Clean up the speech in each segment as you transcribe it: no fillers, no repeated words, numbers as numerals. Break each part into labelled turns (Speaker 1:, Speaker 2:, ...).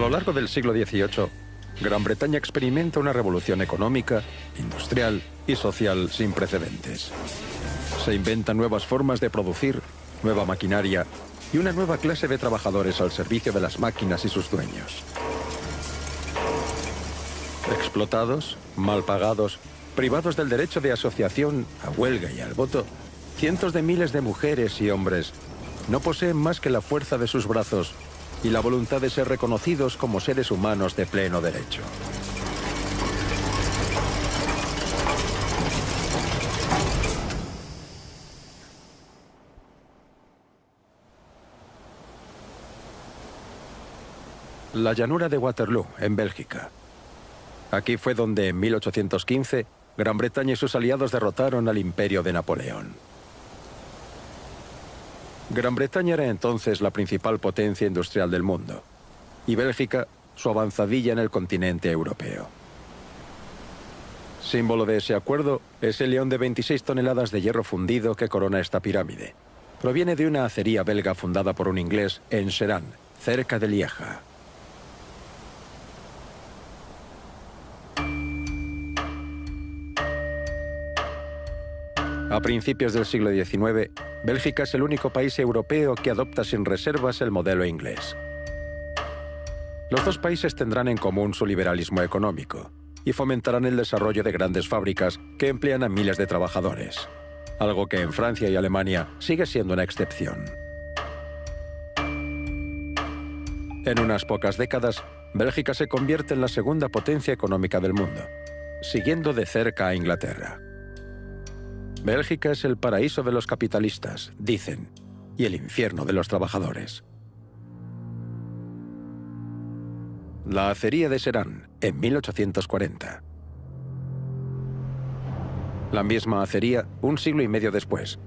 Speaker 1: lo largo del siglo XVIII, Gran Bretaña experimenta una revolución económica, industrial y social sin precedentes. Se inventan nuevas formas de producir, nueva maquinaria y una nueva clase de trabajadores al servicio de las máquinas y sus dueños. Explotados, mal pagados, privados del derecho de asociación, a huelga y al voto, cientos de miles de mujeres y hombres no poseen más que la fuerza de sus brazos y la voluntad de ser reconocidos como seres humanos de pleno derecho. La llanura de Waterloo, en Bélgica. Aquí fue donde en 1815 Gran Bretaña y sus aliados derrotaron al imperio de Napoleón. Gran Bretaña era entonces la principal potencia industrial del mundo, y Bélgica su avanzadilla en el continente europeo. Símbolo de ese acuerdo es el león de 26 toneladas de hierro fundido que corona esta pirámide. Proviene de una acería belga fundada por un inglés en Serán, cerca de Lieja. A principios del siglo XIX, Bélgica es el único país europeo que adopta sin reservas el modelo inglés. Los dos países tendrán en común su liberalismo económico y fomentarán el desarrollo de grandes fábricas que emplean a miles de trabajadores, algo que en Francia y Alemania sigue siendo una excepción. En unas pocas décadas, Bélgica se convierte en la segunda potencia económica del mundo, siguiendo de cerca a Inglaterra. Bélgica es el paraíso de los capitalistas, dicen, y el infierno de los trabajadores. La acería de Serán, en 1840. La misma acería un siglo y medio después,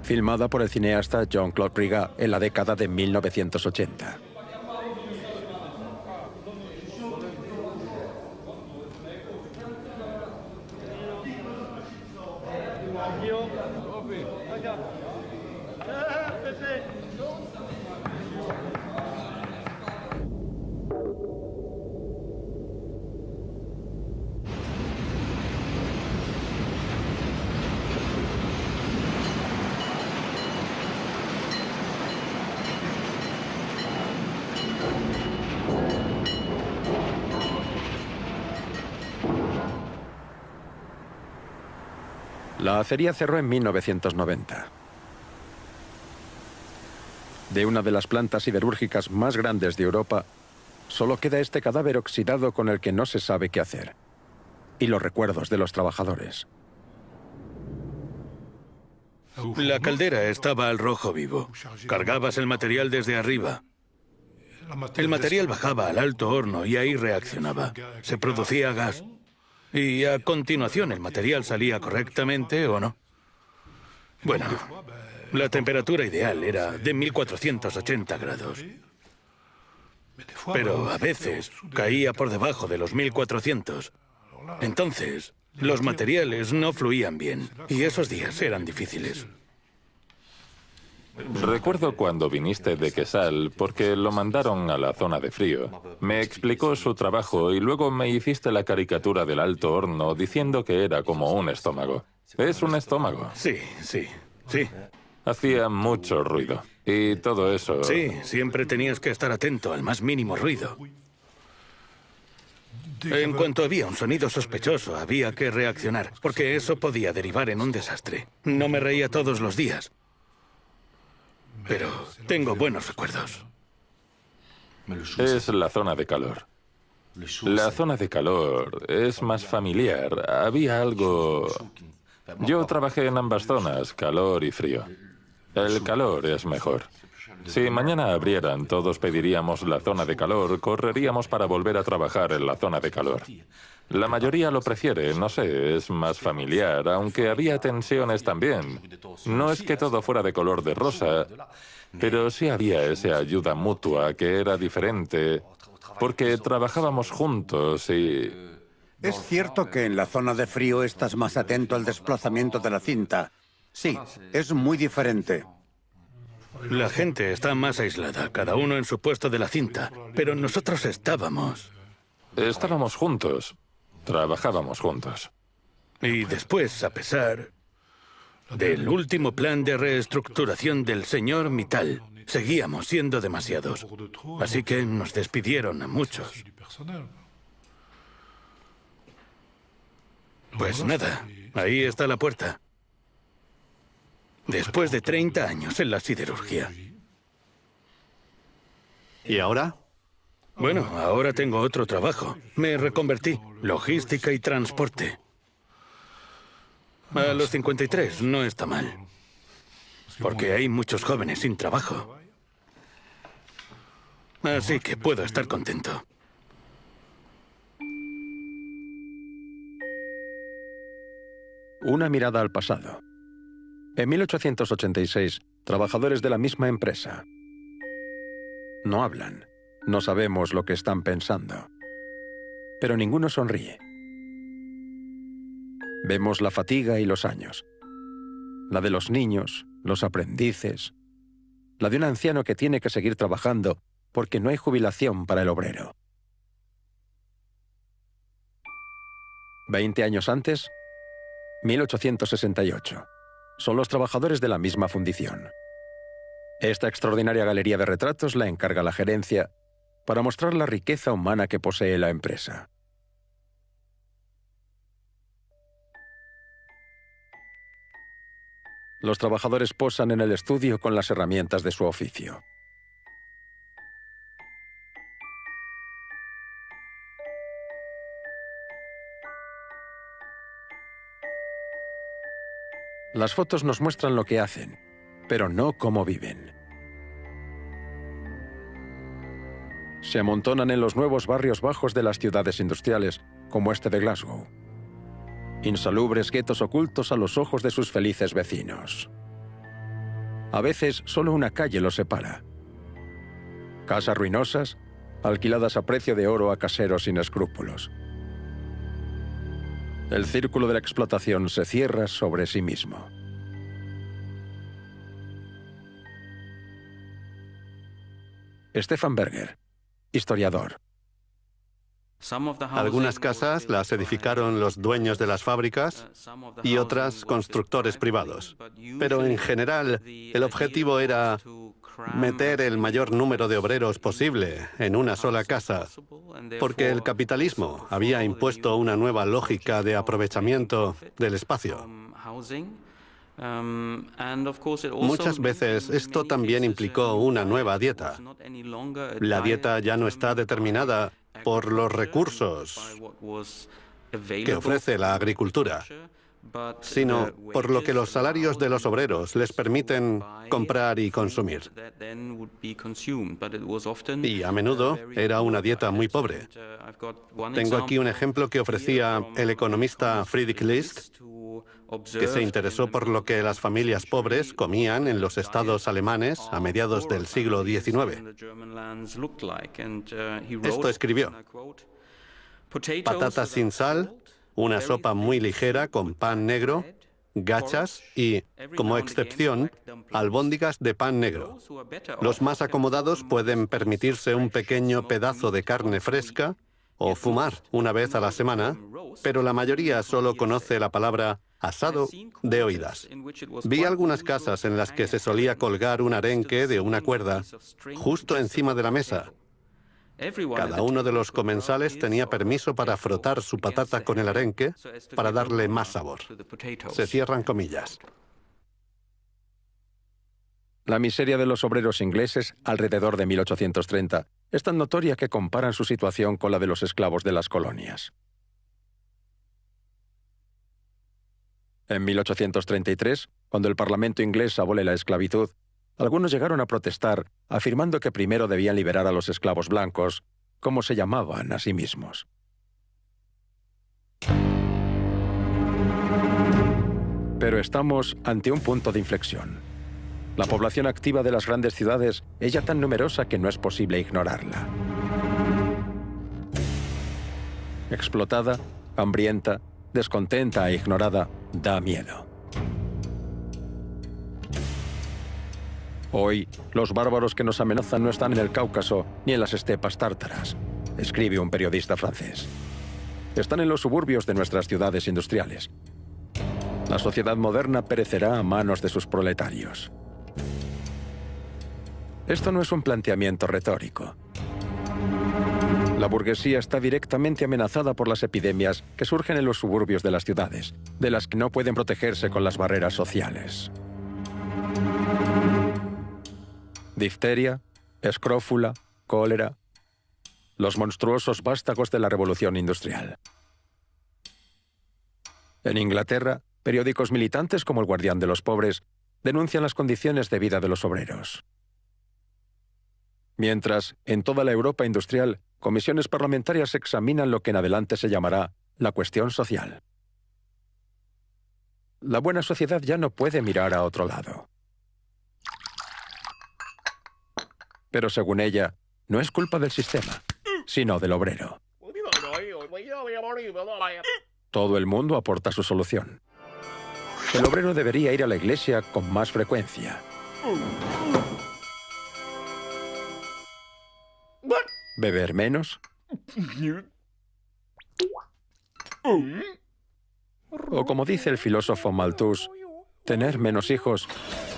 Speaker 1: filmada por el cineasta Jean-Claude Brigat en la década de 1980. La acería cerró en 1990. De una de las plantas siderúrgicas más grandes de Europa, solo queda este cadáver oxidado con el que no se sabe qué hacer. Y los recuerdos de los trabajadores.
Speaker 2: La caldera estaba al rojo vivo. Cargabas el material desde arriba. El material bajaba al alto horno y ahí reaccionaba. Se producía gas. Y a continuación el material salía correctamente o no. Bueno, la temperatura ideal era de 1480 grados. Pero a veces caía por debajo de los 1400. Entonces, los materiales no fluían bien y esos días eran difíciles.
Speaker 3: Recuerdo cuando viniste de Quesal porque lo mandaron a la zona de frío. Me explicó su trabajo y luego me hiciste la caricatura del alto horno diciendo que era como un estómago. ¿Es un estómago?
Speaker 2: Sí.
Speaker 3: Hacía mucho ruido y todo eso...
Speaker 2: Sí, siempre tenías que estar atento al más mínimo ruido. En cuanto había un sonido sospechoso, había que reaccionar, porque eso podía derivar en un desastre. No me reía todos los días, pero tengo buenos recuerdos.
Speaker 3: Es la zona de calor. La zona de calor es más familiar. Había algo... Yo trabajé en ambas zonas, calor y frío. El calor es mejor. Si mañana abrieran, todos pediríamos la zona de calor, correríamos para volver a trabajar en la zona de calor. La mayoría lo prefiere, no sé, es más familiar, aunque había tensiones también. No es que todo fuera de color de rosa, pero sí había esa ayuda mutua que era diferente, porque trabajábamos juntos y...
Speaker 4: Es cierto que en la zona de frío estás más atento al desplazamiento de la cinta. Sí, es muy diferente.
Speaker 2: La gente está más aislada, cada uno en su puesto de la cinta, pero nosotros estábamos.
Speaker 3: Estábamos juntos, trabajábamos juntos.
Speaker 2: Y después, a pesar del último plan de reestructuración del señor Mittal, seguíamos siendo demasiados. Así que nos despidieron a muchos. Pues nada, ahí está la puerta. Después de 30 años en la siderurgia.
Speaker 5: ¿Y ahora?
Speaker 2: Bueno, ahora tengo otro trabajo. Me reconvertí. Logística y transporte. A los 53 no está mal. Porque hay muchos jóvenes sin trabajo. Así que puedo estar contento.
Speaker 1: Una mirada al pasado. En 1886, trabajadores de la misma empresa. No hablan. No sabemos lo que están pensando. Pero ninguno sonríe. Vemos la fatiga y los años. La de los niños, los aprendices. La de un anciano que tiene que seguir trabajando porque no hay jubilación para el obrero. 20 años antes, 1868. Son los trabajadores de la misma fundición. Esta extraordinaria galería de retratos la encarga la gerencia para mostrar la riqueza humana que posee la empresa. Los trabajadores posan en el estudio con las herramientas de su oficio. Las fotos nos muestran lo que hacen, pero no cómo viven. Se amontonan en los nuevos barrios bajos de las ciudades industriales, como este de Glasgow. Insalubres guetos ocultos a los ojos de sus felices vecinos. A veces solo una calle los separa. Casas ruinosas, alquiladas a precio de oro a caseros sin escrúpulos. El círculo de la explotación se cierra sobre sí mismo. Stefan Berger, historiador.
Speaker 5: Algunas casas las edificaron los dueños de las fábricas y otras constructores privados. Pero en general, el objetivo era meter el mayor número de obreros posible en una sola casa, porque el capitalismo había impuesto una nueva lógica de aprovechamiento del espacio. Muchas veces esto también implicó una nueva dieta. La dieta ya no está determinada por los recursos que ofrece la agricultura, sino por lo que los salarios de los obreros les permiten comprar y consumir. Y a menudo era una dieta muy pobre. Tengo aquí un ejemplo que ofrecía el economista Friedrich List, que se interesó por lo que las familias pobres comían en los estados alemanes a mediados del siglo XIX. Esto escribió: patatas sin sal, una sopa muy ligera con pan negro, gachas y, como excepción, albóndigas de pan negro. Los más acomodados pueden permitirse un pequeño pedazo de carne fresca o fumar una vez a la semana, pero la mayoría solo conoce la palabra asado de oídas. Vi algunas casas en las que se solía colgar un arenque de una cuerda justo encima de la mesa. Cada uno de los comensales tenía permiso para frotar su patata con el arenque para darle más sabor. Se cierran comillas.
Speaker 1: La miseria de los obreros ingleses alrededor de 1830 es tan notoria que comparan su situación con la de los esclavos de las colonias. En 1833, cuando el Parlamento inglés abole la esclavitud, algunos llegaron a protestar, afirmando que primero debían liberar a los esclavos blancos, como se llamaban a sí mismos. Pero estamos ante un punto de inflexión. La población activa de las grandes ciudades es ya tan numerosa que no es posible ignorarla. Explotada, hambrienta, descontenta e ignorada, da miedo. Hoy, los bárbaros que nos amenazan no están en el Cáucaso ni en las estepas tártaras, escribe un periodista francés. Están en los suburbios de nuestras ciudades industriales. La sociedad moderna perecerá a manos de sus proletarios. Esto no es un planteamiento retórico. La burguesía está directamente amenazada por las epidemias que surgen en los suburbios de las ciudades, de las que no pueden protegerse con las barreras sociales. Difteria, escrófula, cólera, los monstruosos vástagos de la revolución industrial. En Inglaterra, periódicos militantes como El Guardián de los Pobres denuncian las condiciones de vida de los obreros. Mientras, en toda la Europa industrial, comisiones parlamentarias examinan lo que en adelante se llamará la cuestión social. La buena sociedad ya no puede mirar a otro lado. Pero según ella, no es culpa del sistema, sino del obrero. Todo el mundo aporta su solución. El obrero debería ir a la iglesia con más frecuencia. ¿Beber menos? O como dice el filósofo Malthus, tener menos hijos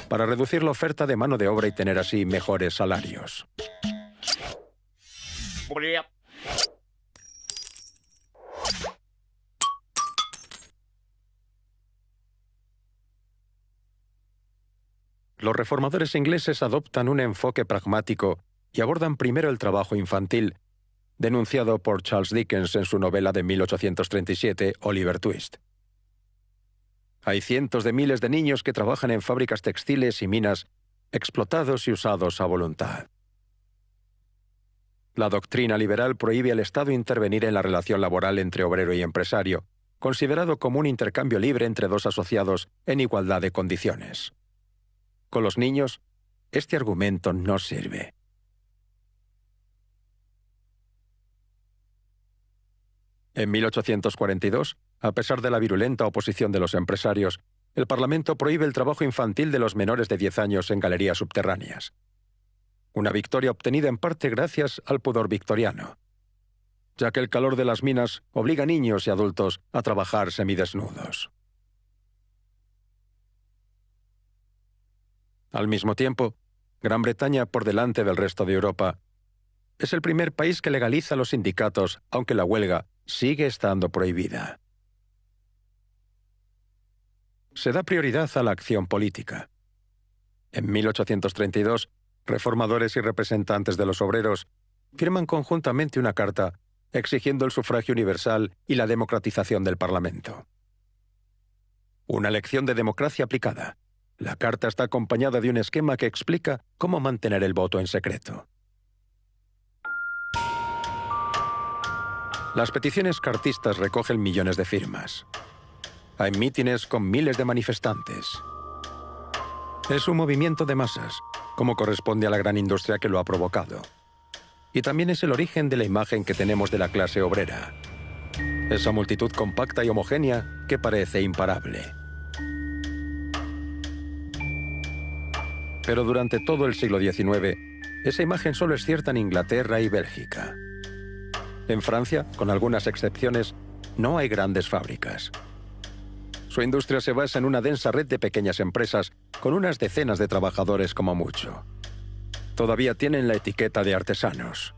Speaker 1: para reducir la oferta de mano de obra y tener así mejores salarios. Los reformadores ingleses adoptan un enfoque pragmático y abordan primero el trabajo infantil, denunciado por Charles Dickens en su novela de 1837, Oliver Twist. Hay cientos de miles de niños que trabajan en fábricas textiles y minas, explotados y usados a voluntad. La doctrina liberal prohíbe al Estado intervenir en la relación laboral entre obrero y empresario, considerado como un intercambio libre entre dos asociados en igualdad de condiciones. Con los niños, este argumento no sirve. En 1842, a pesar de la virulenta oposición de los empresarios, el Parlamento prohíbe el trabajo infantil de los menores de 10 años en galerías subterráneas. Una victoria obtenida en parte gracias al pudor victoriano, ya que el calor de las minas obliga a niños y adultos a trabajar semidesnudos. Al mismo tiempo, Gran Bretaña, por delante del resto de Europa, es el primer país que legaliza los sindicatos, aunque la huelga sigue estando prohibida. Se da prioridad a la acción política. En 1832, reformadores y representantes de los obreros firman conjuntamente una carta exigiendo el sufragio universal y la democratización del Parlamento. Una lección de democracia aplicada. La carta está acompañada de un esquema que explica cómo mantener el voto en secreto. Las peticiones cartistas recogen millones de firmas. Hay mítines con miles de manifestantes. Es un movimiento de masas, como corresponde a la gran industria que lo ha provocado. Y también es el origen de la imagen que tenemos de la clase obrera. Esa multitud compacta y homogénea que parece imparable. Pero durante todo el siglo XIX, esa imagen solo es cierta en Inglaterra y Bélgica. En Francia, con algunas excepciones, no hay grandes fábricas. Su industria se basa en una densa red de pequeñas empresas con unas decenas de trabajadores como mucho. Todavía tienen la etiqueta de artesanos,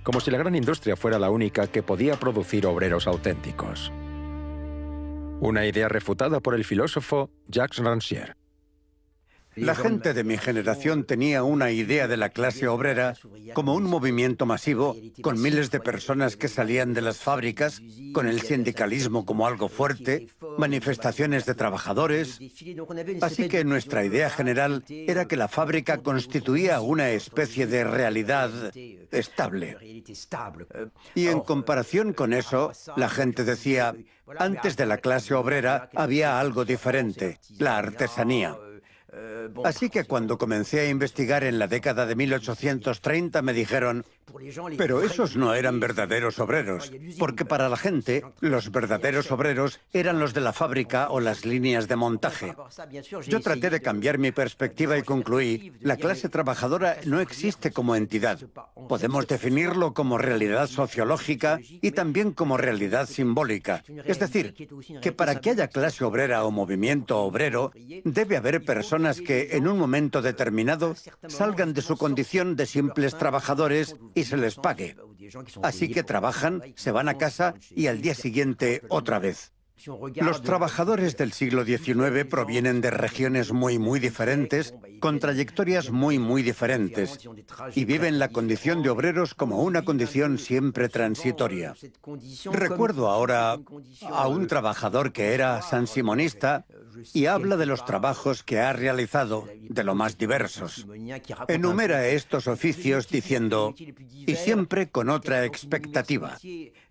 Speaker 1: como si la gran industria fuera la única que podía producir obreros auténticos. Una idea refutada por el filósofo Jacques Rancière.
Speaker 4: La gente de mi generación tenía una idea de la clase obrera como un movimiento masivo, con miles de personas que salían de las fábricas, con el sindicalismo como algo fuerte, manifestaciones de trabajadores. Así que nuestra idea general era que la fábrica constituía una especie de realidad estable. Y en comparación con eso, la gente decía, antes de la clase obrera había algo diferente, la artesanía. Así que cuando comencé a investigar en la década de 1830 me dijeron, Pero esos no eran verdaderos obreros, porque para la gente, los verdaderos obreros eran los de la fábrica o las líneas de montaje. Yo traté de cambiar mi perspectiva y concluí, la clase trabajadora no existe como entidad. Podemos definirlo como realidad sociológica y también como realidad simbólica. Es decir, que para que haya clase obrera o movimiento obrero, debe haber personas que en un momento determinado salgan de su condición de simples trabajadores y se les pague. Así que trabajan, se van a casa y al día siguiente otra vez. Los trabajadores del siglo XIX provienen de regiones muy diferentes, con trayectorias muy diferentes, y viven la condición de obreros como una condición siempre transitoria. Recuerdo ahora a un trabajador que era sansimonista y habla de los trabajos que ha realizado, de lo más diversos. Enumera estos oficios diciendo, y siempre con otra expectativa.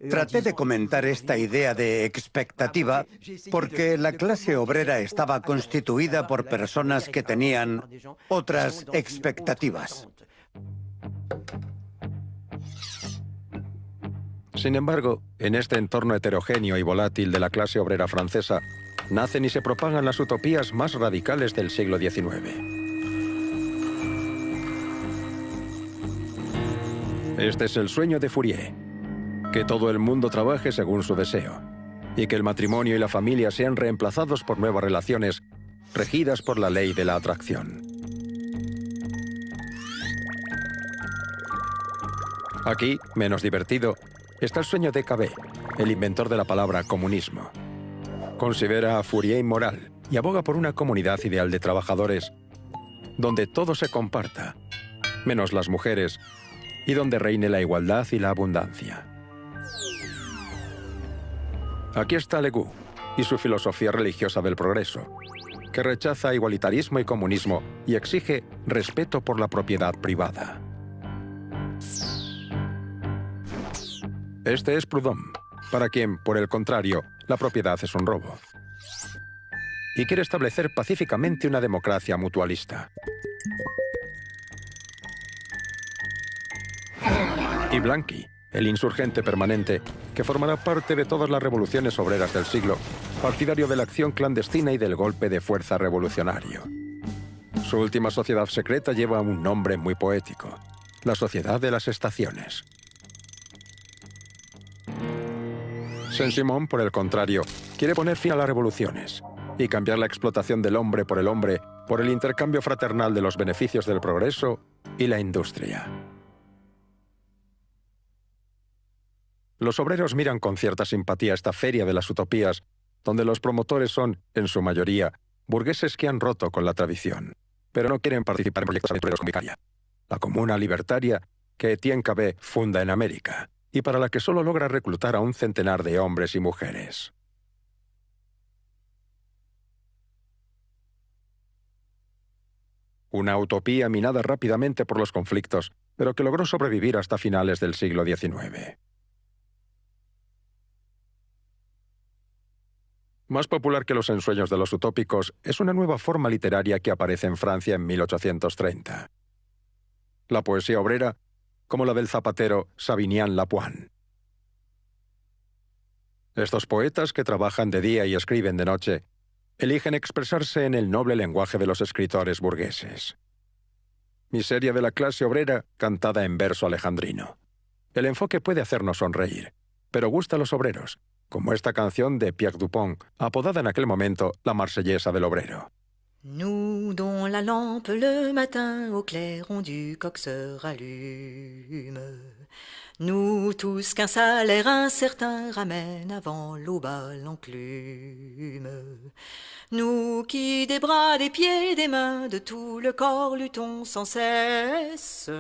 Speaker 4: Traté de comentar esta idea de expectativa porque la clase obrera estaba constituida por personas que tenían otras expectativas.
Speaker 1: Sin embargo, en este entorno heterogéneo y volátil de la clase obrera francesa, nacen y se propagan las utopías más radicales del siglo XIX. Este es el sueño de Fourier, que todo el mundo trabaje según su deseo, y que el matrimonio y la familia sean reemplazados por nuevas relaciones regidas por la ley de la atracción. Aquí, menos divertido, está el sueño de Cabet, el inventor de la palabra comunismo. Considera a Fourier inmoral y aboga por una comunidad ideal de trabajadores donde todo se comparta, menos las mujeres, y donde reine la igualdad y la abundancia. Aquí está Legoux y su filosofía religiosa del progreso, que rechaza igualitarismo y comunismo y exige respeto por la propiedad privada. Este es Proudhon, para quien, por el contrario, la propiedad es un robo. Y quiere establecer pacíficamente una democracia mutualista. Y Blanqui, el insurgente permanente, que formará parte de todas las revoluciones obreras del siglo, partidario de la acción clandestina y del golpe de fuerza revolucionario. Su última sociedad secreta lleva un nombre muy poético: la Sociedad de las Estaciones. Saint-Simon, por el contrario, quiere poner fin a las revoluciones y cambiar la explotación del hombre por el intercambio fraternal de los beneficios del progreso y la industria. Los obreros miran con cierta simpatía esta feria de las utopías, donde los promotores son, en su mayoría, burgueses que han roto con la tradición, pero no quieren participar en proyectos aventureros con Vicaria, la comuna libertaria que Etienne Cabet funda en América, y para la que solo logra reclutar a un centenar de hombres y mujeres. Una utopía minada rápidamente por los conflictos, pero que logró sobrevivir hasta finales del siglo XIX. Más popular que los ensueños de los utópicos es una nueva forma literaria que aparece en Francia en 1830. La poesía obrera, como la del zapatero Savinien Lapointe. Estos poetas, que trabajan de día y escriben de noche, eligen expresarse en el noble lenguaje de los escritores burgueses. Miseria de la clase obrera, cantada en verso alejandrino. El enfoque puede hacernos sonreír, pero gusta a los obreros, como esta canción de Pierre Dupont, apodada en aquel momento la Marsellesa del obrero.
Speaker 6: Nous dont la lampe le matin au clairon du coq se rallume, nous tous qu'un salaire incertain ramène avant l'aube à l'enclume, nous qui des bras, des pieds, des mains, de tout le corps luttons sans cesse,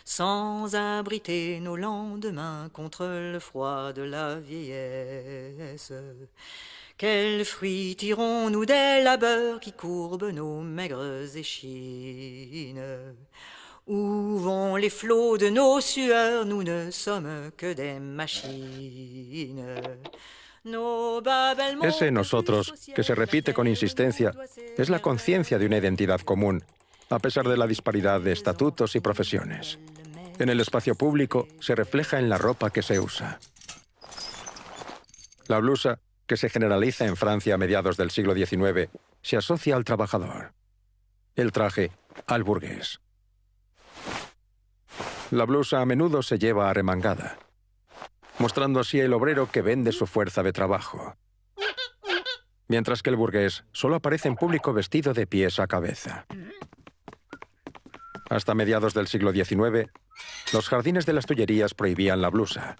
Speaker 6: sans abriter nos lendemains contre le froid de la vieillesse. Quels fruits tirons-nous des labeurs qui courbent nos maigres échines? Où vont les flots de nos sueurs? Nous ne sommes que des machines.
Speaker 1: Ese nosotros, que se repite con insistencia, es la conciencia de una identidad común, a pesar de la disparidad de estatutos y profesiones. En el espacio público se refleja en la ropa que se usa. La blusa, que se generaliza en Francia a mediados del siglo XIX, se asocia al trabajador. El traje, al burgués. La blusa a menudo se lleva arremangada, mostrando así el obrero que vende su fuerza de trabajo. Mientras que el burgués solo aparece en público vestido de pies a cabeza. Hasta mediados del siglo XIX, los jardines de las Tullerías prohibían la blusa.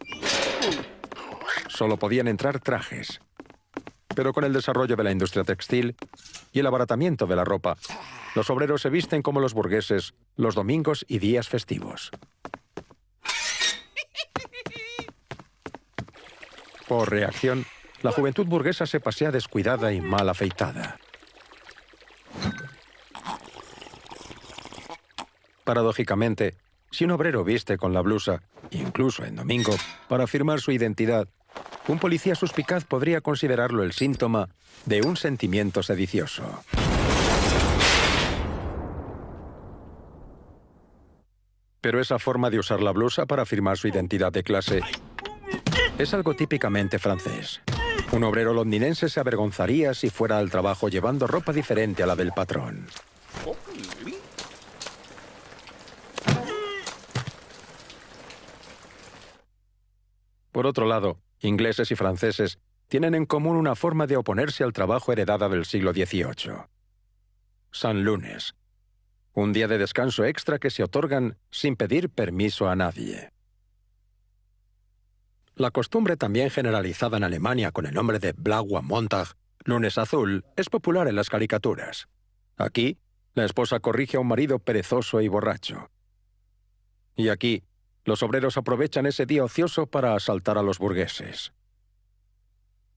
Speaker 1: Solo podían entrar trajes. Pero con el desarrollo de la industria textil y el abaratamiento de la ropa, los obreros se visten como los burgueses los domingos y días festivos. Por reacción, la juventud burguesa se pasea descuidada y mal afeitada. Paradójicamente, si un obrero viste con la blusa, incluso en domingo, para afirmar su identidad, un policía suspicaz podría considerarlo el síntoma de un sentimiento sedicioso. Pero esa forma de usar la blusa para afirmar su identidad de clase es algo típicamente francés. Un obrero londinense se avergonzaría si fuera al trabajo llevando ropa diferente a la del patrón. Por otro lado, ingleses y franceses tienen en común una forma de oponerse al trabajo heredada del siglo XVIII. San Lunes, un día de descanso extra que se otorgan sin pedir permiso a nadie. La costumbre también generalizada en Alemania con el nombre de Blauer Montag, lunes azul, es popular en las caricaturas. Aquí, la esposa corrige a un marido perezoso y borracho. Y aquí, los obreros aprovechan ese día ocioso para asaltar a los burgueses.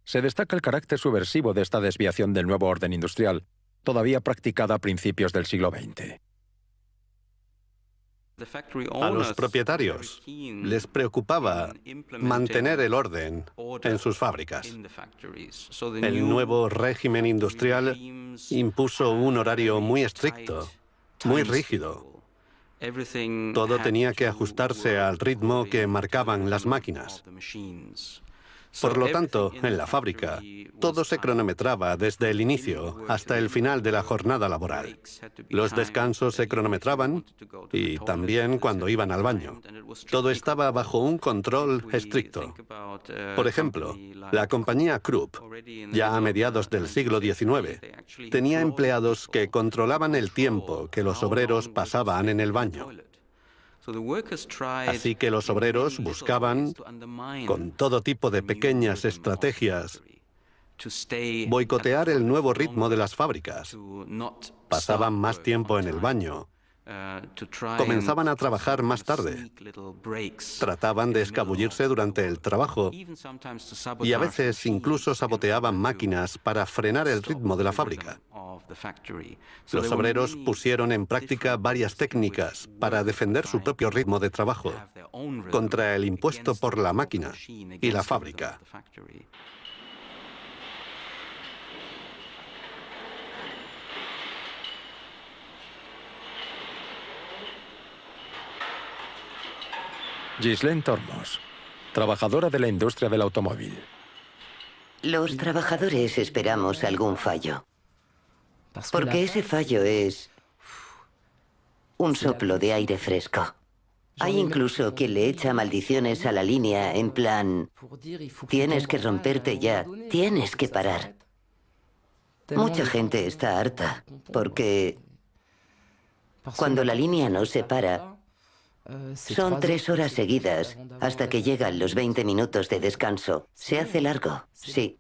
Speaker 1: Se destaca el carácter subversivo de esta desviación del nuevo orden industrial, todavía practicada a principios del siglo XX.
Speaker 5: A los propietarios les preocupaba mantener el orden en sus fábricas. El nuevo régimen industrial impuso un horario muy estricto, muy rígido. Todo tenía que ajustarse al ritmo que marcaban las máquinas. Por lo tanto, en la fábrica, todo se cronometraba desde el inicio hasta el final de la jornada laboral. Los descansos se cronometraban y también cuando iban al baño. Todo estaba bajo un control estricto. Por ejemplo, la compañía Krupp, ya a mediados del siglo XIX, tenía empleados que controlaban el tiempo que los obreros pasaban en el baño. Así que los obreros buscaban, con todo tipo de pequeñas estrategias, boicotear el nuevo ritmo de las fábricas. Pasaban más tiempo en el baño. Comenzaban a trabajar más tarde. Trataban de escabullirse durante el trabajo y a veces incluso saboteaban máquinas para frenar el ritmo de la fábrica. Los obreros pusieron en práctica varias técnicas para defender su propio ritmo de trabajo contra el impuesto por la máquina y la fábrica.
Speaker 1: Ghislaine Tormos, trabajadora de la industria del automóvil.
Speaker 7: Los trabajadores esperamos algún fallo, porque ese fallo es un soplo de aire fresco. Hay incluso quien le echa maldiciones a la línea en plan, tienes que romperte ya, tienes que parar. Mucha gente está harta, porque cuando la línea no se para, son 3 horas seguidas hasta que llegan los 20 minutos de descanso. Se hace largo, sí.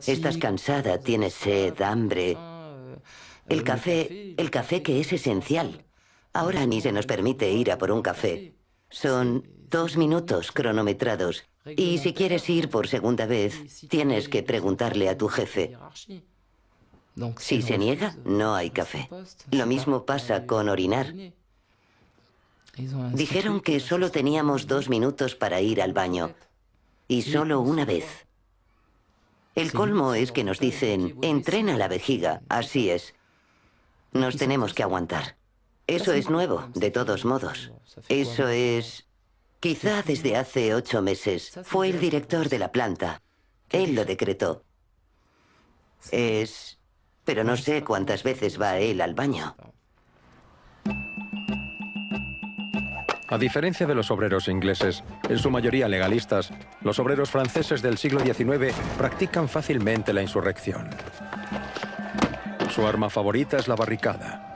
Speaker 7: Estás cansada, tienes sed, hambre. El café que es esencial. Ahora ni se nos permite ir a por un café. Son 2 minutos cronometrados. Y si quieres ir por segunda vez, tienes que preguntarle a tu jefe. Si se niega, no hay café. Lo mismo pasa con orinar. Dijeron que solo teníamos 2 minutos para ir al baño. Y solo una vez. El colmo es que nos dicen, entrena la vejiga, así es. Nos tenemos que aguantar. Eso es nuevo, de todos modos. Eso es... Quizá desde hace 8 meses. Fue el director de la planta. Él lo decretó. Pero no sé cuántas veces va él al baño.
Speaker 1: A diferencia de los obreros ingleses, en su mayoría legalistas, los obreros franceses del siglo XIX practican fácilmente la insurrección. Su arma favorita es la barricada.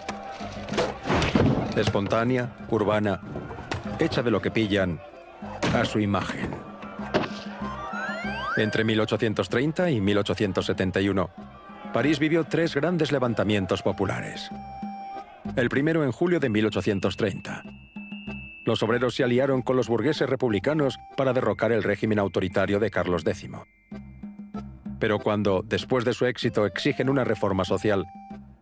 Speaker 1: Espontánea, urbana, hecha de lo que pillan, a su imagen. Entre 1830 y 1871, París vivió 3 grandes levantamientos populares. El primero en julio de 1830. Los obreros se aliaron con los burgueses republicanos para derrocar el régimen autoritario de Carlos X. Pero cuando, después de su éxito, exigen una reforma social,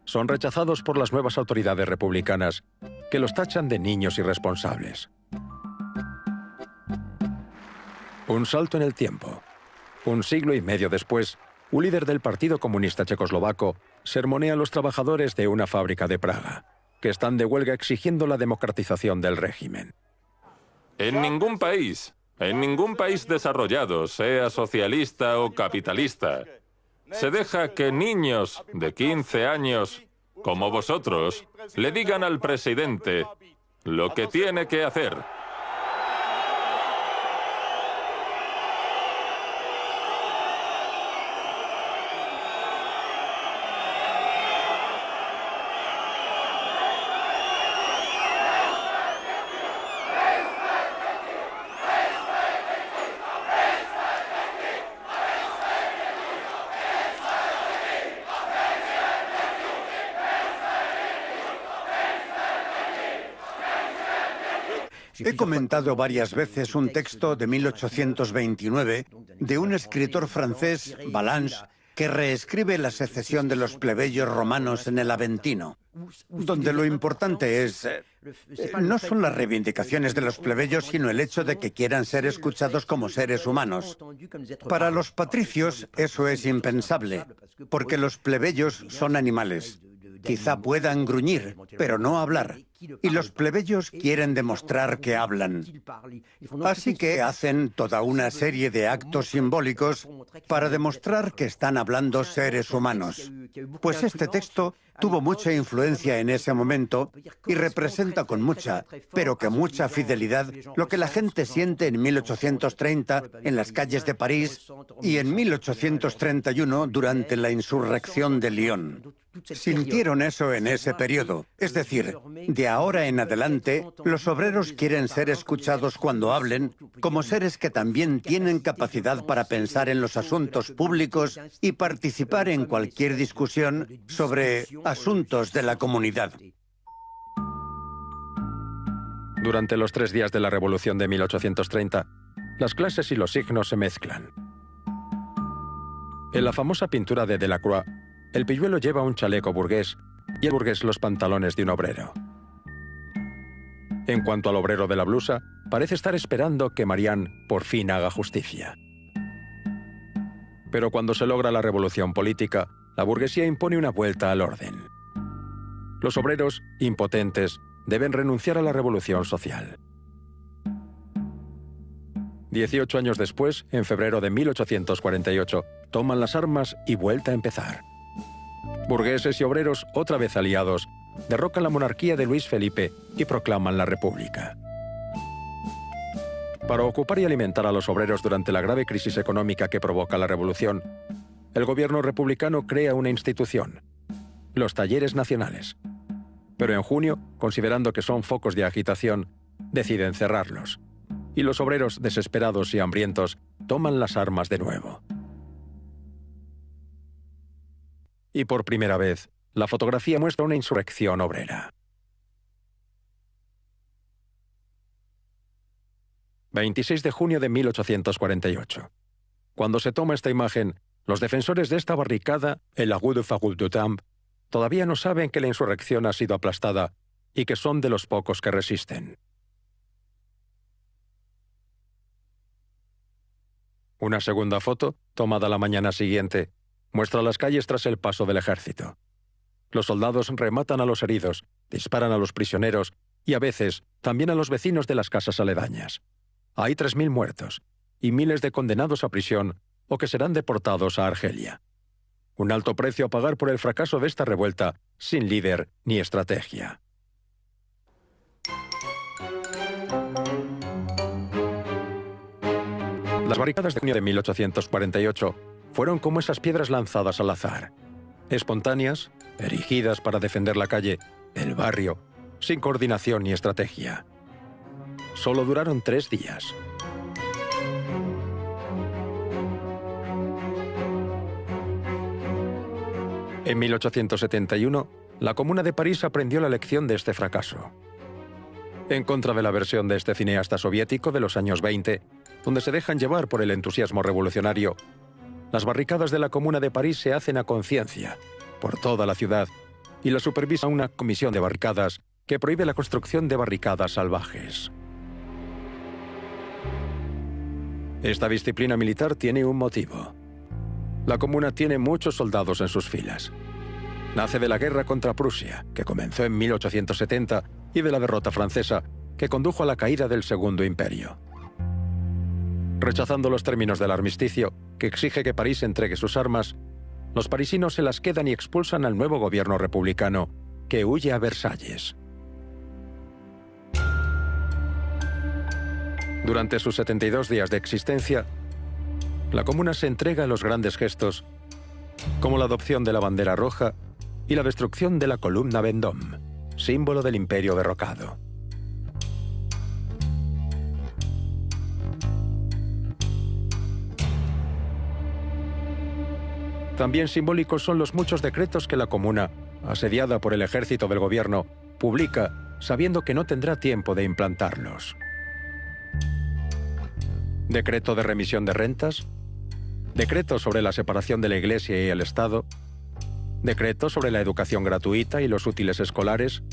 Speaker 1: son rechazados por las nuevas autoridades republicanas, que los tachan de niños irresponsables. Un salto en el tiempo. 1 siglo y medio después, un líder del Partido Comunista Checoslovaco sermonea a los trabajadores de una fábrica de Praga, que están de huelga exigiendo la democratización del régimen.
Speaker 3: En ningún país desarrollado, sea socialista o capitalista, se deja que niños de 15 años, como vosotros, le digan al presidente lo que tiene que hacer.
Speaker 4: He comentado varias veces un texto de 1829 de un escritor francés, Ballanche, que reescribe la secesión de los plebeyos romanos en el Aventino, donde lo importante es... no son las reivindicaciones de los plebeyos, sino el hecho de que quieran ser escuchados como seres humanos. Para los patricios eso es impensable, porque los plebeyos son animales. Quizá puedan gruñir, pero no hablar. Y los plebeyos quieren demostrar que hablan. Así que hacen toda una serie de actos simbólicos para demostrar que están hablando seres humanos. Pues este texto tuvo mucha influencia en ese momento y representa con mucha, pero que mucha fidelidad, lo que la gente siente en 1830 en las calles de París y en 1831 durante la insurrección de Lyon. Sintieron eso en ese periodo. Es decir, de ahora en adelante, los obreros quieren ser escuchados cuando hablen, como seres que también tienen capacidad para pensar en los asuntos públicos y participar en cualquier discusión sobre asuntos de la comunidad.
Speaker 1: Durante los 3 días de la Revolución de 1830, las clases y los signos se mezclan. En la famosa pintura de Delacroix, el pilluelo lleva un chaleco burgués y el burgués los pantalones de un obrero. En cuanto al obrero de la blusa, parece estar esperando que Marianne por fin haga justicia. Pero cuando se logra la revolución política, la burguesía impone una vuelta al orden. Los obreros, impotentes, deben renunciar a la revolución social. 18 años después, en febrero de 1848, toman las armas y vuelta a empezar. Burgueses y obreros, otra vez aliados, derrocan la monarquía de Luis Felipe y proclaman la República. Para ocupar y alimentar a los obreros durante la grave crisis económica que provoca la revolución, el gobierno republicano crea una institución, los Talleres Nacionales. Pero en junio, considerando que son focos de agitación, deciden cerrarlos. Y los obreros, desesperados y hambrientos, toman las armas de nuevo. Y por primera vez, la fotografía muestra una insurrección obrera. 26 de junio de 1848. Cuando se toma esta imagen, los defensores de esta barricada, el la rue de Faubourg-du-Temple, todavía no saben que la insurrección ha sido aplastada y que son de los pocos que resisten. Una segunda foto, tomada la mañana siguiente, muestra las calles tras el paso del ejército. Los soldados rematan a los heridos, disparan a los prisioneros y a veces también a los vecinos de las casas aledañas. Hay 3.000 muertos y miles de condenados a prisión o que serán deportados a Argelia. Un alto precio a pagar por el fracaso de esta revuelta sin líder ni estrategia. Las barricadas de junio de 1848 fueron como esas piedras lanzadas al azar, espontáneas, erigidas para defender la calle, el barrio, sin coordinación ni estrategia. Solo duraron 3 días. En 1871, la Comuna de París aprendió la lección de este fracaso. En contra de la versión de este cineasta soviético de los años 20, donde se dejan llevar por el entusiasmo revolucionario, las barricadas de la Comuna de París se hacen a conciencia, por toda la ciudad, y la supervisa una comisión de barricadas que prohíbe la construcción de barricadas salvajes. Esta disciplina militar tiene un motivo. La Comuna tiene muchos soldados en sus filas. Nace de la guerra contra Prusia, que comenzó en 1870, y de la derrota francesa, que condujo a la caída del Segundo Imperio. Rechazando los términos del armisticio, que exige que París entregue sus armas, los parisinos se las quedan y expulsan al nuevo gobierno republicano, que huye a Versalles. Durante sus 72 días de existencia, la Comuna se entrega a los grandes gestos, como la adopción de la bandera roja y la destrucción de la columna Vendôme, símbolo del imperio derrocado. También simbólicos son los muchos decretos que la Comuna, asediada por el ejército del gobierno, publica sabiendo que no tendrá tiempo de implantarlos. Decreto de remisión de rentas, decreto sobre la separación de la Iglesia y el Estado, decreto sobre la educación gratuita y los útiles escolares,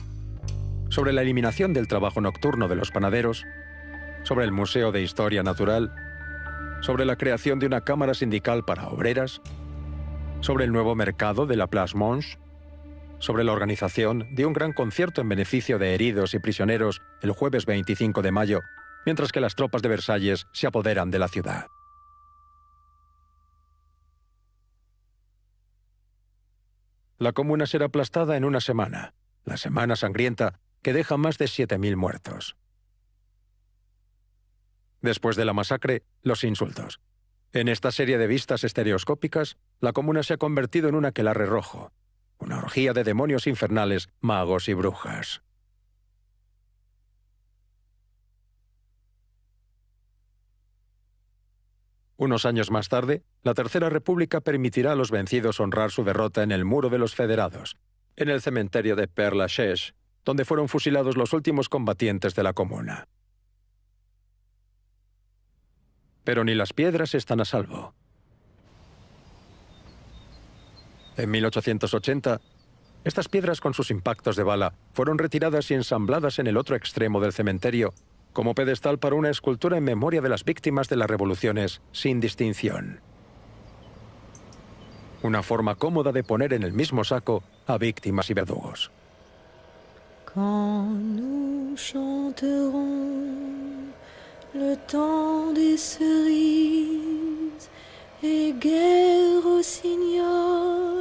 Speaker 1: sobre la eliminación del trabajo nocturno de los panaderos, sobre el Museo de Historia Natural, sobre la creación de una cámara sindical para obreras, sobre el nuevo mercado de la Place Monge, sobre la organización de un gran concierto en beneficio de heridos y prisioneros el jueves 25 de mayo, mientras que las tropas de Versalles se apoderan de la ciudad. La Comuna será aplastada en una semana, la Semana Sangrienta, que deja más de 7.000 muertos. Después de la masacre, los insultos. En esta serie de vistas estereoscópicas, la Comuna se ha convertido en un aquelarre rojo, una orgía de demonios infernales, magos y brujas. Unos años más tarde, la Tercera República permitirá a los vencidos honrar su derrota en el Muro de los Federados, en el cementerio de Père Lachaise, donde fueron fusilados los últimos combatientes de la Comuna. Pero ni las piedras están a salvo. En 1880, estas piedras con sus impactos de bala fueron retiradas y ensambladas en el otro extremo del cementerio, como pedestal para una escultura en memoria de las víctimas de las revoluciones sin distinción. Una forma cómoda de poner en el mismo saco a víctimas y verdugos.
Speaker 6: Quand nous chanterons le temps des cerises et Guerre Rossignol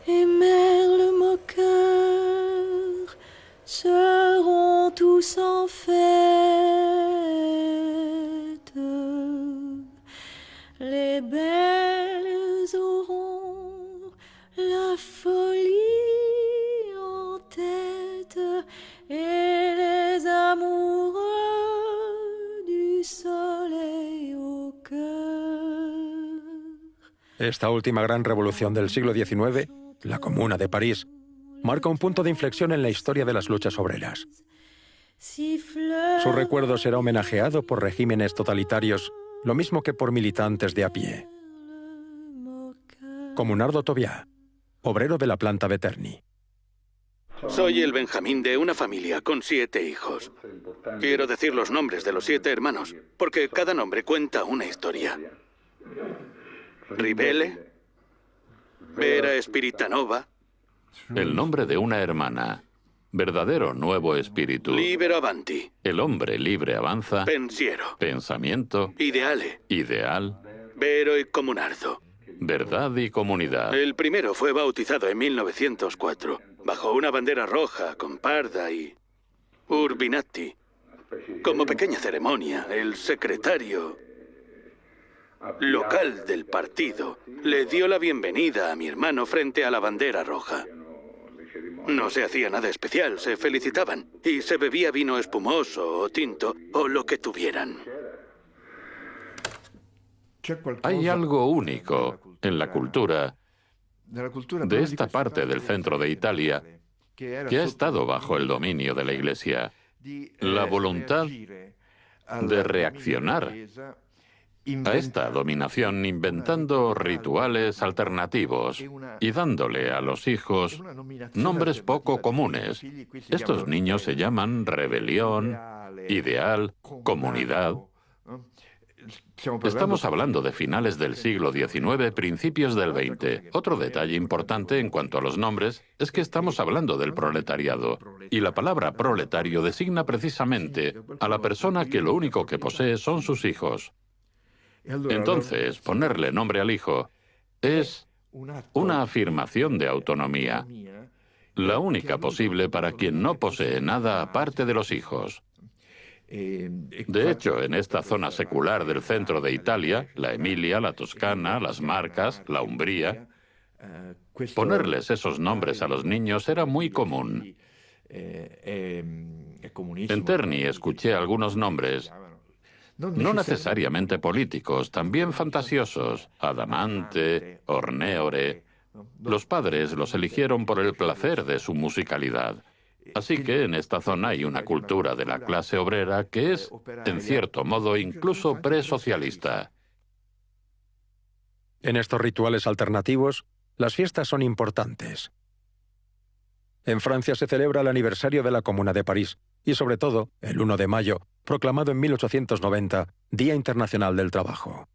Speaker 6: et Merle moqueur seront tous en fête. Les belles auront la folie en tête et les amoureux du soleil au cœur.
Speaker 1: Esta última gran revolución del siglo XIX, la Comuna de París, marca un punto de inflexión en la historia de las luchas obreras. Su recuerdo será homenajeado por regímenes totalitarios, lo mismo que por militantes de a pie. Comunardo Tobias, obrero de la planta de Terni.
Speaker 2: Soy el Benjamín de una familia con 7 hijos. Quiero decir los nombres de los 7 hermanos, porque cada nombre cuenta una historia. Ribele, Vera Spiritanova,
Speaker 8: El nombre de una hermana. Verdadero nuevo espíritu.
Speaker 2: Libero avanti.
Speaker 8: El hombre libre avanza.
Speaker 2: Pensiero.
Speaker 8: Pensamiento.
Speaker 2: Ideale.
Speaker 8: Ideal.
Speaker 2: Vero y comunardo.
Speaker 8: Verdad y comunidad.
Speaker 2: El primero fue bautizado en 1904, bajo una bandera roja con parda y urbinati. Como pequeña ceremonia, el secretario local del partido le dio la bienvenida a mi hermano frente a la bandera roja. No se hacía nada especial, se felicitaban y se bebía vino espumoso o tinto o lo que tuvieran.
Speaker 8: Hay algo único en la cultura de esta parte del centro de Italia que ha estado bajo el dominio de la Iglesia. La voluntad de reaccionar a esta dominación inventando rituales alternativos y dándole a los hijos nombres poco comunes. Estos niños se llaman rebelión, ideal, comunidad. Estamos hablando de finales del siglo XIX, principios del XX. Otro detalle importante en cuanto a los nombres es que estamos hablando del proletariado, y la palabra proletario designa precisamente a la persona que lo único que posee son sus hijos. Entonces, ponerle nombre al hijo es una afirmación de autonomía, la única posible para quien no posee nada aparte de los hijos. De hecho, en esta zona secular del centro de Italia, la Emilia, la Toscana, las Marcas, la Umbría, ponerles esos nombres a los niños era muy común. En Terni escuché algunos nombres, no necesariamente políticos, también fantasiosos: Adamante, Orneore. Los padres los eligieron por el placer de su musicalidad. Así que en esta zona hay una cultura de la clase obrera que es, en cierto modo, incluso presocialista.
Speaker 1: En estos rituales alternativos, las fiestas son importantes. En Francia se celebra el aniversario de la Comuna de París y, sobre todo, el 1 de mayo, proclamado en 1890, Día Internacional del Trabajo.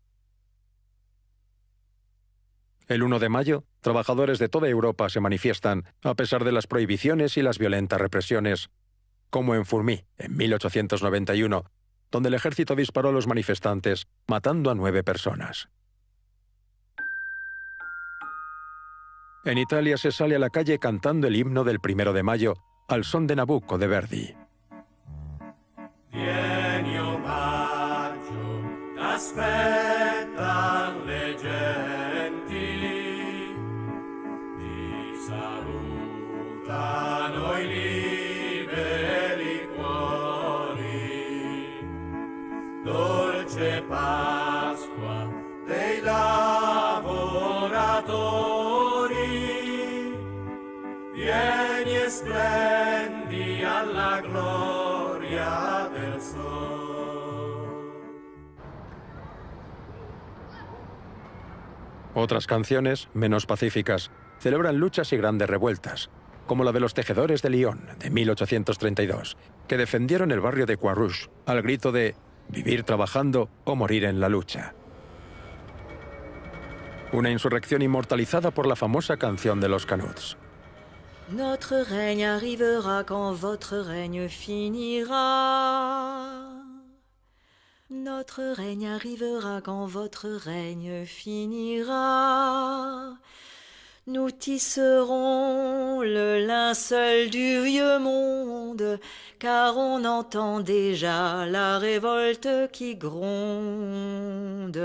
Speaker 1: El 1 de mayo, trabajadores de toda Europa se manifiestan a pesar de las prohibiciones y las violentas represiones, como en Fourmi, en 1891, donde el ejército disparó a los manifestantes, matando a 9 personas. En Italia se sale a la calle cantando el himno del 1 de mayo, al son de Nabucco de Verdi.
Speaker 9: Dolce Pasqua dei lavoratori, vieni e splendi alla gloria del sol.
Speaker 1: Otras canciones, menos pacíficas, celebran luchas y grandes revueltas, como la de los tejedores de Lyon, de 1832, que defendieron el barrio de Croix al grito de «vivir trabajando o morir en la lucha». Una insurrección inmortalizada por la famosa canción de los Canuts.
Speaker 6: Notre règne arrivera quand votre règne finira. Notre règne arrivera quand votre règne finira. Nous tisserons le linceul du vieux monde, car on entend déjà la révolte qui gronde.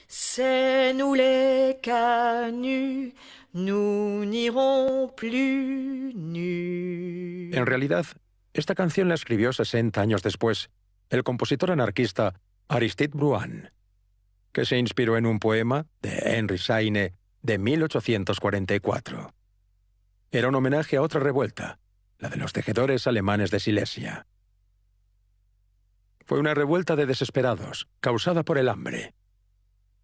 Speaker 6: C'est nous les canuts, nous n'irons plus nus.
Speaker 1: En realidad, esta canción la escribió 60 años después el compositor anarquista Aristide Bruant, que se inspiró en un poema de Henry Saine de 1844. Era un homenaje a otra revuelta, la de los tejedores alemanes de Silesia. Fue una revuelta de desesperados, causada por el hambre.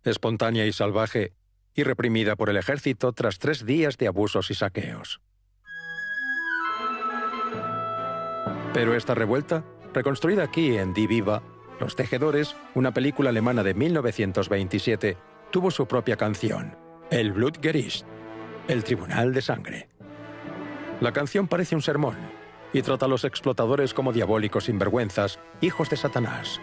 Speaker 1: Espontánea y salvaje, y reprimida por el ejército tras 3 días de abusos y saqueos. Pero esta revuelta, reconstruida aquí en Die Viva, Los Tejedores, una película alemana de 1927, tuvo su propia canción, el Blutgericht. El Tribunal de Sangre. La canción parece un sermón y trata a los explotadores como diabólicos sinvergüenzas, hijos de Satanás.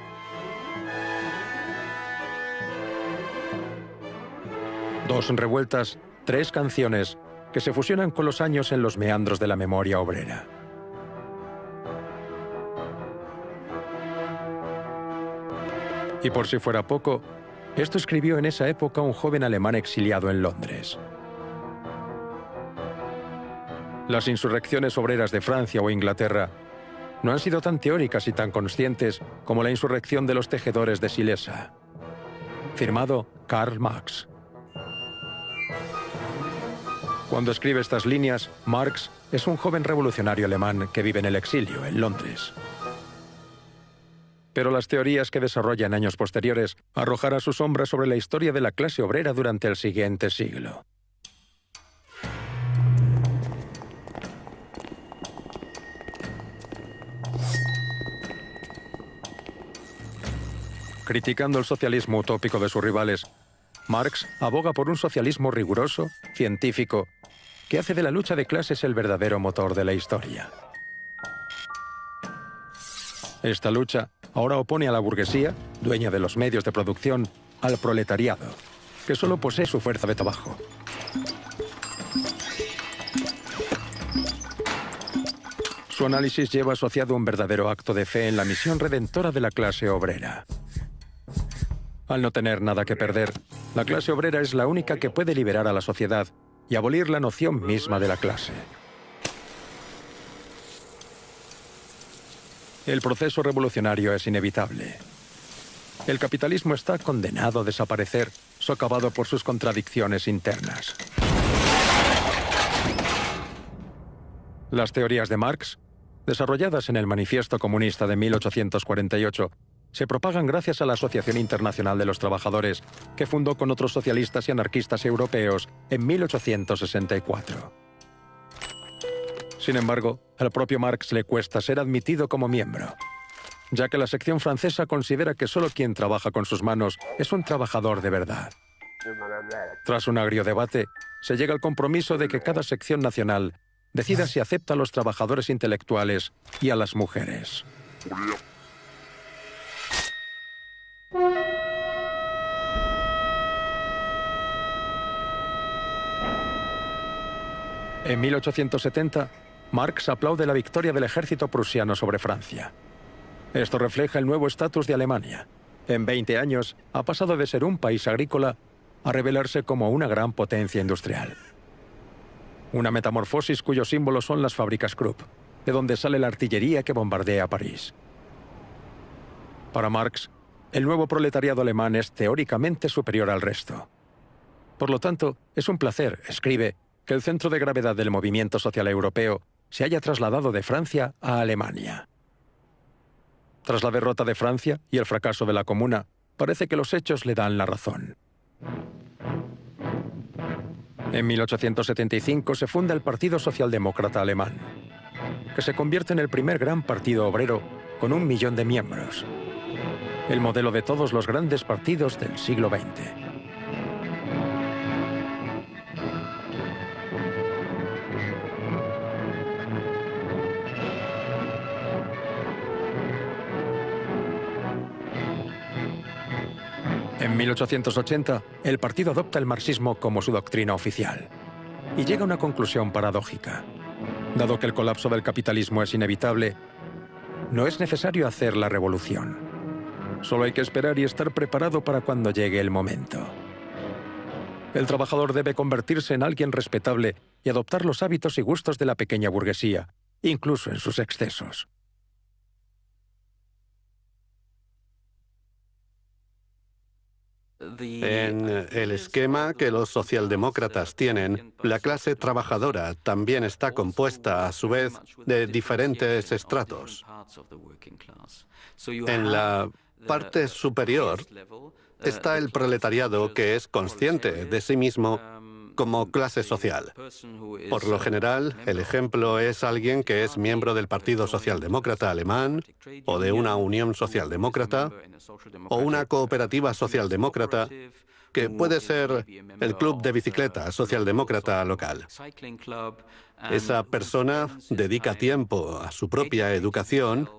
Speaker 1: Dos revueltas, tres canciones que se fusionan con los años en los meandros de la memoria obrera. Y por si fuera poco, esto escribió en esa época un joven alemán exiliado en Londres. Las insurrecciones obreras de Francia o Inglaterra no han sido tan teóricas y tan conscientes como la insurrección de los tejedores de Silesa. Firmado Karl Marx. Cuando escribe estas líneas, Marx es un joven revolucionario alemán que vive en el exilio, en Londres. Pero las teorías que desarrolla en años posteriores arrojarán su sombra sobre la historia de la clase obrera durante el siguiente siglo. Criticando el socialismo utópico de sus rivales, Marx aboga por un socialismo riguroso, científico, que hace de la lucha de clases el verdadero motor de la historia. Esta lucha ahora opone a la burguesía, dueña de los medios de producción, al proletariado, que solo posee su fuerza de trabajo. Su análisis lleva asociado un verdadero acto de fe en la misión redentora de la clase obrera. Al no tener nada que perder, la clase obrera es la única que puede liberar a la sociedad y abolir la noción misma de la clase. El proceso revolucionario es inevitable. El capitalismo está condenado a desaparecer, socavado por sus contradicciones internas. Las teorías de Marx, desarrolladas en el Manifiesto Comunista de 1848, se propagan gracias a la Asociación Internacional de los Trabajadores, que fundó con otros socialistas y anarquistas europeos en 1864. Sin embargo, al propio Marx le cuesta ser admitido como miembro, ya que la sección francesa considera que solo quien trabaja con sus manos es un trabajador de verdad. Tras un agrio debate, se llega al compromiso de que cada sección nacional decida si acepta a los trabajadores intelectuales y a las mujeres. En 1870, Marx aplaude la victoria del ejército prusiano sobre Francia. Esto refleja el nuevo estatus de Alemania. En 20 años, ha pasado de ser un país agrícola a revelarse como una gran potencia industrial. Una metamorfosis cuyos símbolos son las fábricas Krupp, de donde sale la artillería que bombardea París. Para Marx, el nuevo proletariado alemán es teóricamente superior al resto. Por lo tanto, es un placer, escribe, que el centro de gravedad del movimiento social europeo se haya trasladado de Francia a Alemania. Tras la derrota de Francia y el fracaso de la Comuna, parece que los hechos le dan la razón. En 1875 se funda el Partido Socialdemócrata Alemán, que se convierte en el primer gran partido obrero con 1 millón de miembros. El modelo de todos los grandes partidos del siglo XX. En 1880, el partido adopta el marxismo como su doctrina oficial y llega a una conclusión paradójica. Dado que el colapso del capitalismo es inevitable, no es necesario hacer la revolución. Solo hay que esperar y estar preparado para cuando llegue el momento. El trabajador debe convertirse en alguien respetable y adoptar los hábitos y gustos de la pequeña burguesía, incluso en sus excesos.
Speaker 5: En el esquema que los socialdemócratas tienen, la clase trabajadora también está compuesta, a su vez, de diferentes estratos. En la parte superior está el proletariado, que es consciente de sí mismo como clase social. Por lo general, el ejemplo es alguien que es miembro del Partido Socialdemócrata Alemán, o de una Unión Socialdemócrata, o una cooperativa socialdemócrata, que puede ser el club de bicicleta socialdemócrata local. Esa persona dedica tiempo a su propia educación,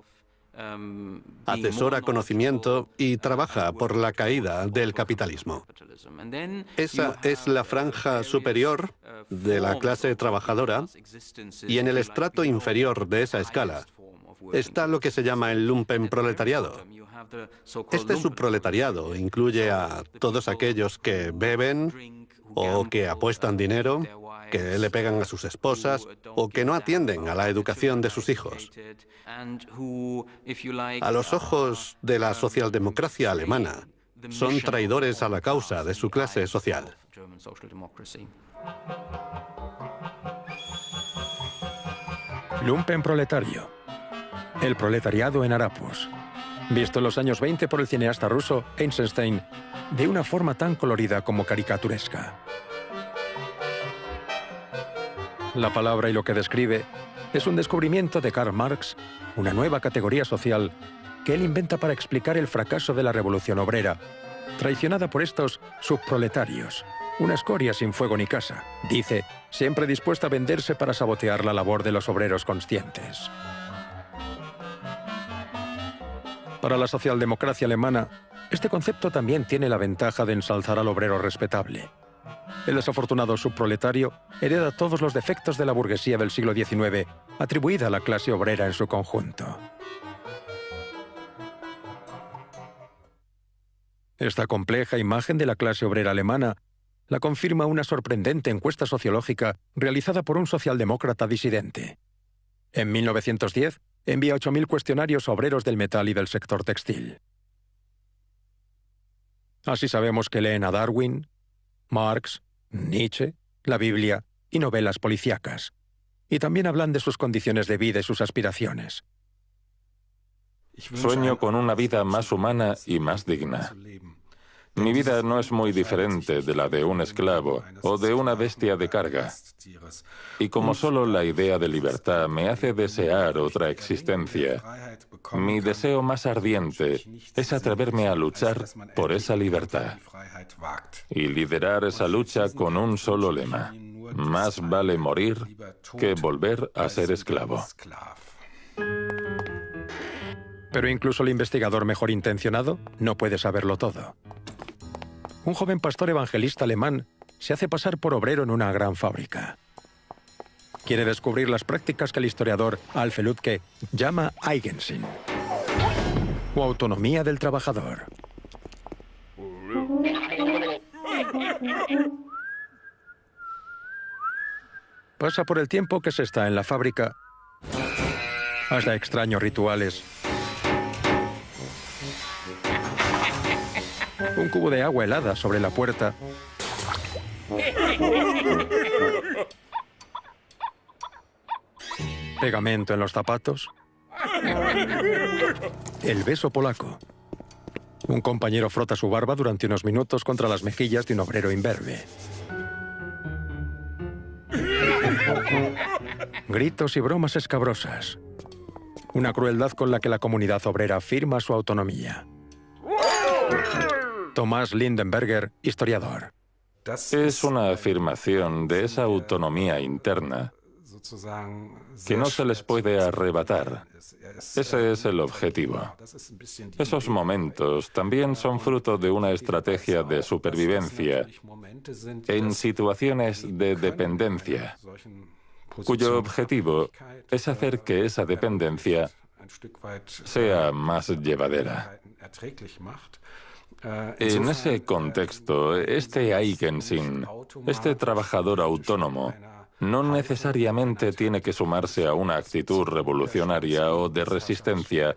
Speaker 5: atesora conocimiento y trabaja por la caída del capitalismo. Esa es la franja superior de la clase trabajadora, y en el estrato inferior de esa escala está lo que se llama el lumpenproletariado. Este subproletariado incluye a todos aquellos que beben o que apuestan dinero, que le pegan a sus esposas o que no atienden a la educación de sus hijos. A los ojos de la socialdemocracia alemana, son traidores a la causa de su clase social.
Speaker 1: Lumpenproletario. El proletariado en harapos. Visto en los años 20 por el cineasta ruso Eisenstein de una forma tan colorida como caricaturesca. La palabra y lo que describe es un descubrimiento de Karl Marx, una nueva categoría social que él inventa para explicar el fracaso de la revolución obrera, traicionada por estos subproletarios, una escoria sin fuego ni casa, dice, siempre dispuesta a venderse para sabotear la labor de los obreros conscientes. Para la socialdemocracia alemana, este concepto también tiene la ventaja de ensalzar al obrero respetable. El desafortunado subproletario hereda todos los defectos de la burguesía del siglo XIX, atribuida a la clase obrera en su conjunto. Esta compleja imagen de la clase obrera alemana la confirma una sorprendente encuesta sociológica realizada por un socialdemócrata disidente. En 1910, envía 8.000 cuestionarios a obreros del metal y del sector textil. Así sabemos que leen a Darwin, Marx, Nietzsche, la Biblia y novelas policíacas. Y también hablan de sus condiciones de vida y sus aspiraciones.
Speaker 3: Sueño con una vida más humana y más digna. Mi vida no es muy diferente de la de un esclavo o de una bestia de carga. Y como solo la idea de libertad me hace desear otra existencia, mi deseo más ardiente es atreverme a luchar por esa libertad y liderar esa lucha con un solo lema: más vale morir que volver a ser esclavo.
Speaker 1: Pero incluso el investigador mejor intencionado no puede saberlo todo. Un joven pastor evangelista alemán se hace pasar por obrero en una gran fábrica. Quiere descubrir las prácticas que el historiador Alfred Lüdke llama Eigensinn, o autonomía del trabajador. Pasa por el tiempo que se está en la fábrica, hasta extraños rituales. Un cubo de agua helada sobre la puerta. Pegamento en los zapatos. El beso polaco. Un compañero frota su barba durante unos minutos contra las mejillas de un obrero imberbe. Gritos y bromas escabrosas. Una crueldad con la que la comunidad obrera afirma su autonomía. Tomás Lindenberger, historiador.
Speaker 3: Es una afirmación de esa autonomía interna que no se les puede arrebatar. Ese es el objetivo. Esos momentos también son fruto de una estrategia de supervivencia en situaciones de dependencia, cuyo objetivo es hacer que esa dependencia sea más llevadera. En ese contexto, este Eigensinn, este trabajador autónomo, no necesariamente tiene que sumarse a una actitud revolucionaria o de resistencia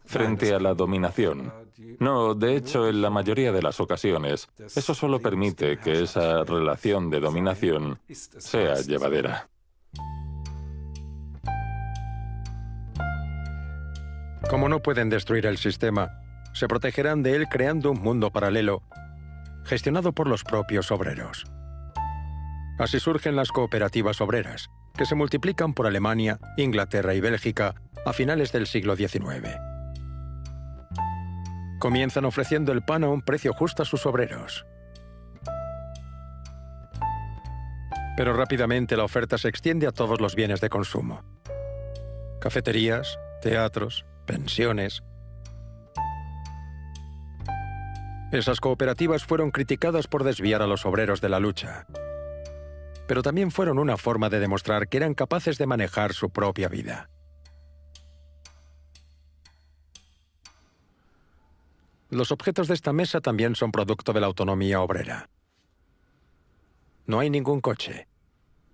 Speaker 3: frente a la dominación. No, de hecho, en la mayoría de las ocasiones, eso solo permite que esa relación de dominación sea llevadera.
Speaker 1: Como no pueden destruir el sistema, se protegerán de él creando un mundo paralelo, gestionado por los propios obreros. Así surgen las cooperativas obreras, que se multiplican por Alemania, Inglaterra y Bélgica a finales del siglo XIX. Comienzan ofreciendo el pan a un precio justo a sus obreros. Pero rápidamente la oferta se extiende a todos los bienes de consumo. Cafeterías, teatros, pensiones. Esas cooperativas fueron criticadas por desviar a los obreros de la lucha. Pero también fueron una forma de demostrar que eran capaces de manejar su propia vida. Los objetos de esta mesa también son producto de la autonomía obrera. No hay ningún coche,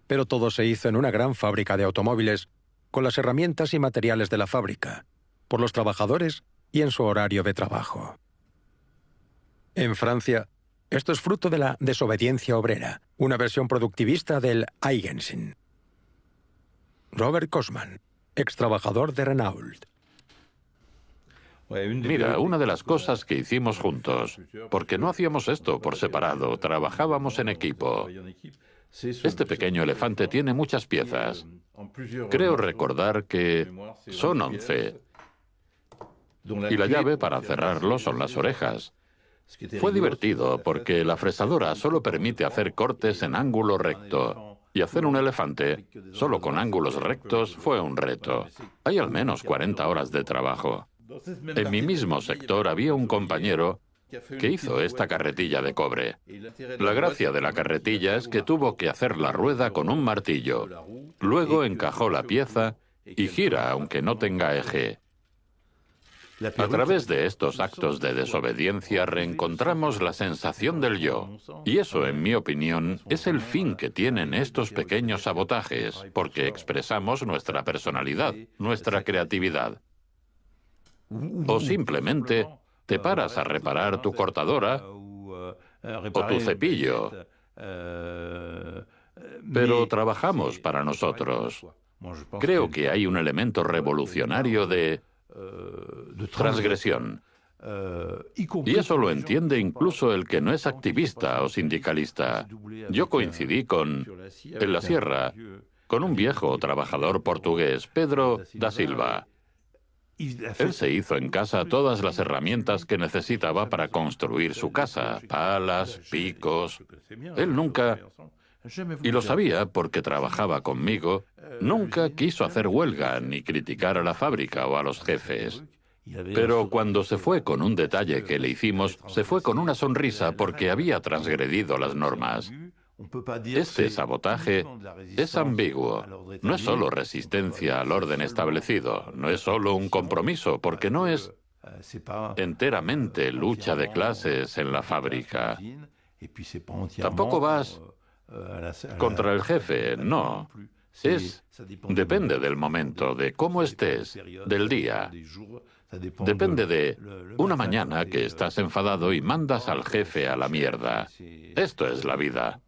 Speaker 1: pero todo se hizo en una gran fábrica de automóviles con las herramientas y materiales de la fábrica, por los trabajadores y en su horario de trabajo. En Francia, esto es fruto de la desobediencia obrera, una versión productivista del Eigensinn. Robert Cosman, ex trabajador de Renault.
Speaker 8: Mira, una de las cosas que hicimos juntos, porque no hacíamos esto por separado, trabajábamos en equipo. Este pequeño elefante tiene muchas piezas. Creo recordar que son 11. Y la llave para cerrarlo son las orejas. Fue divertido porque la fresadora solo permite hacer cortes en ángulo recto. Y hacer un elefante solo con ángulos rectos fue un reto. Hay al menos 40 horas de trabajo. En mi mismo sector había un compañero que hizo esta carretilla de cobre. La gracia de la carretilla es que tuvo que hacer la rueda con un martillo. Luego encajó la pieza y gira aunque no tenga eje. A través de estos actos de desobediencia reencontramos la sensación del yo. Y eso, en mi opinión, es el fin que tienen estos pequeños sabotajes, porque expresamos nuestra personalidad, nuestra creatividad. O simplemente te paras a reparar tu cortadora o tu cepillo. Pero trabajamos para nosotros. Creo que hay un elemento revolucionario de transgresión. Y eso lo entiende incluso el que no es activista o sindicalista. Yo coincidí en la sierra, con un viejo trabajador portugués, Pedro da Silva. Él se hizo en casa todas las herramientas que necesitaba para construir su casa, palas, picos. Él nunca, y lo sabía porque trabajaba conmigo, nunca quiso hacer huelga ni criticar a la fábrica o a los jefes. Pero cuando se fue con un detalle que le hicimos, se fue con una sonrisa porque había transgredido las normas. Este sabotaje es ambiguo. No es solo resistencia al orden establecido, no es solo un compromiso, porque no es enteramente lucha de clases en la fábrica. Tampoco vas contra el jefe, no. Depende del momento, de cómo estés, del día. Depende de una mañana que estás enfadado y mandas al jefe a la mierda. Esto es la vida.